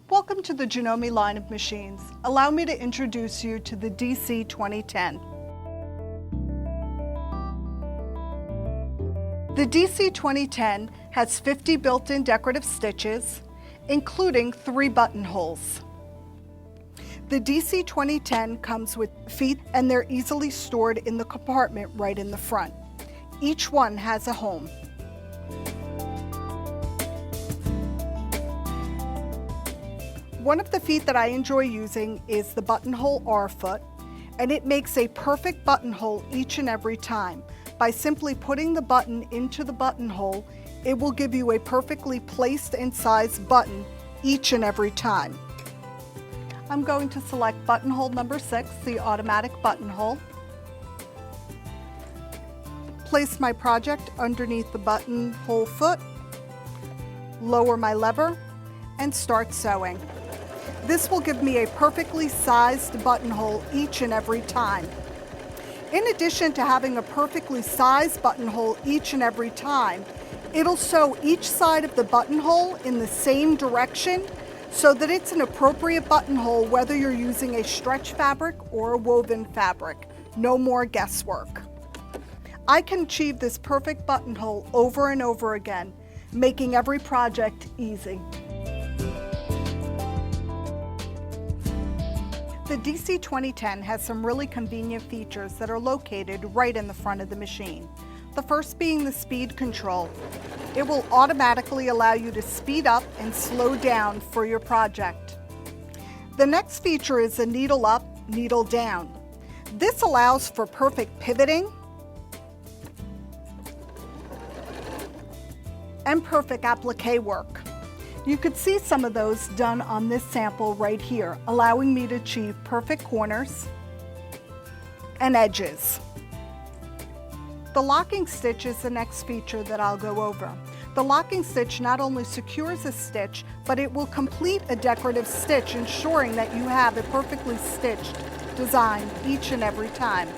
Welcome to the Janome line of machines. Allow me to introduce you to the DC2010. The DC2010 has 50 built-in decorative stitches, including 3 buttonholes. The DC2010 comes with feet and they're easily stored in the compartment right in the front. Each one has a home. One of the feet that I enjoy using is the Buttonhole Foot, and it makes a perfect buttonhole each and every time. By simply putting the button into the buttonhole, it will give you a perfectly placed and sized button each and every time. I'm going to select buttonhole number 6, the automatic buttonhole. Place my project underneath the buttonhole foot, lower my lever, and start sewing. This will give me a perfectly sized buttonhole each and every time. In addition to having a perfectly sized buttonhole each and every time, it'll sew each side of the buttonhole in the same direction so that it's an appropriate buttonhole whether you're using a stretch fabric or a woven fabric. No more guesswork. I can achieve this perfect buttonhole over and over again, making every project easy. The DC2010 has some really convenient features that are located right in the front of the machine. The first being the speed control. It will automatically allow you to speed up and slow down for your project. The next feature is the needle up, needle down. This allows for perfect pivoting and perfect applique work. You could see some of those done on this sample right here, allowing me to achieve perfect corners and edges. The locking stitch is the next feature that I'll go over. The locking stitch not only secures a stitch, but it will complete a decorative stitch, ensuring that you have a perfectly stitched design each and every time.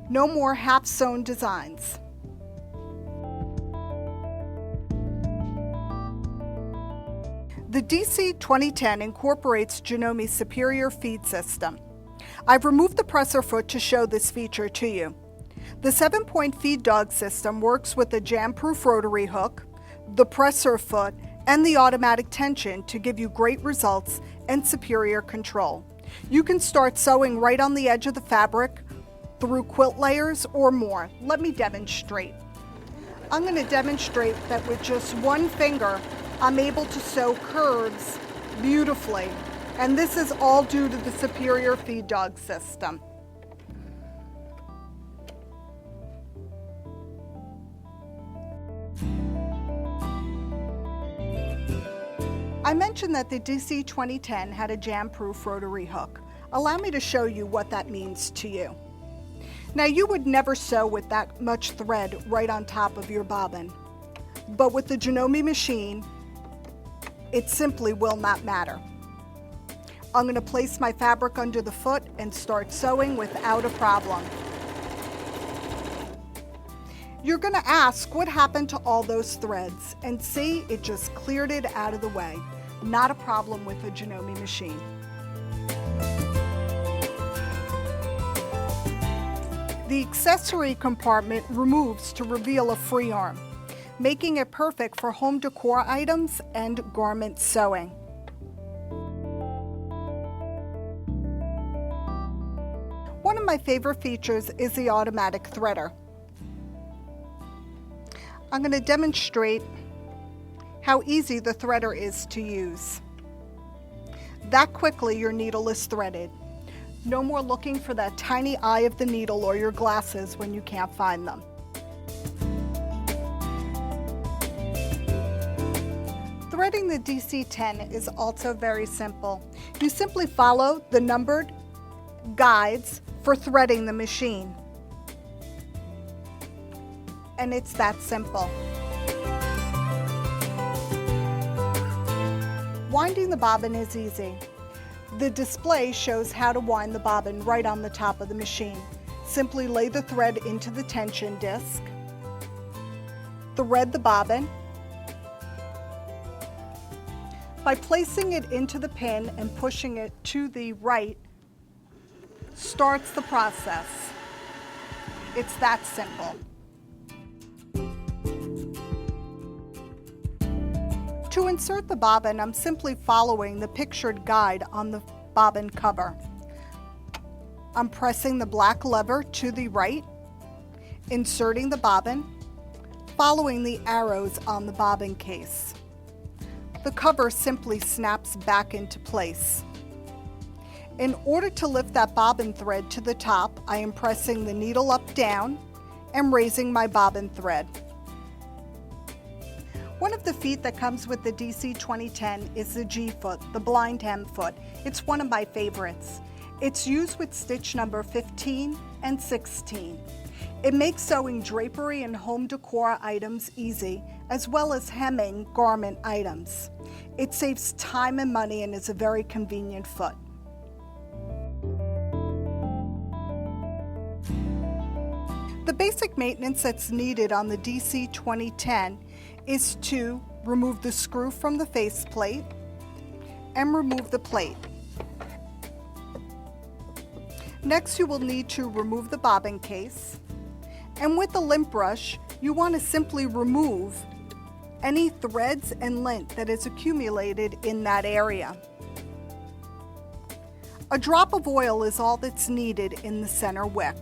No more half-sewn designs. The DC2010 incorporates Janome's superior feed system. I've removed the presser foot to show this feature to you. The 7-point feed dog system works with the Jamproof rotary hook, the presser foot, and the automatic tension to give you great results and superior control. You can start sewing right on the edge of the fabric, through quilt layers or more. Let me demonstrate. I'm going to demonstrate that with just one finger, I'm able to sew curves beautifully, and this is all due to the superior feed dog system. I mentioned that the DC2010 had a jam-proof rotary hook. Allow me to show you what that means to you. Now, you would never sew with that much thread right on top of your bobbin, but with the Janome machine, it simply will not matter. I'm going to place my fabric under the foot and start sewing without a problem. You're going to ask what happened to all those threads, and see, it just cleared it out of the way. Not a problem with a Janome machine. The accessory compartment removes to reveal a free arm, making it perfect for home decor items and garment sewing. One of my favorite features is the automatic threader. I'm going to demonstrate how easy the threader is to use. That quickly your needle is threaded. No more looking for that tiny eye of the needle or your glasses when you can't find them. Threading the DC10 is also very simple. You simply follow the numbered guides for threading the machine. And it's that simple. Winding the bobbin is easy. The display shows how to wind the bobbin right on the top of the machine. Simply lay the thread into the tension disc, Thread the bobbin. By placing it into the pin and pushing it to the right starts the process. It's that simple. To insert the bobbin, I'm simply following the pictured guide on the bobbin cover. I'm pressing the black lever to the right, inserting the bobbin, following the arrows on the bobbin case. The cover simply snaps back into place. In order to lift that bobbin thread to the top, I am pressing the needle up down and raising my bobbin thread. One of the feet that comes with the DC2010 is the G foot, the blind hem foot. It's one of my favorites. It's used with stitch number 15 and 16. It makes sewing drapery and home decor items easy, as well as hemming garment items. It saves time and money and is a very convenient foot. The basic maintenance that's needed on the DC2010 is to remove the screw from the faceplate and remove the plate. Next, you will need to remove the bobbin case, and with the lint brush, you want to simply remove any threads and lint that is accumulated in that area. A drop of oil is all that's needed in the center wick.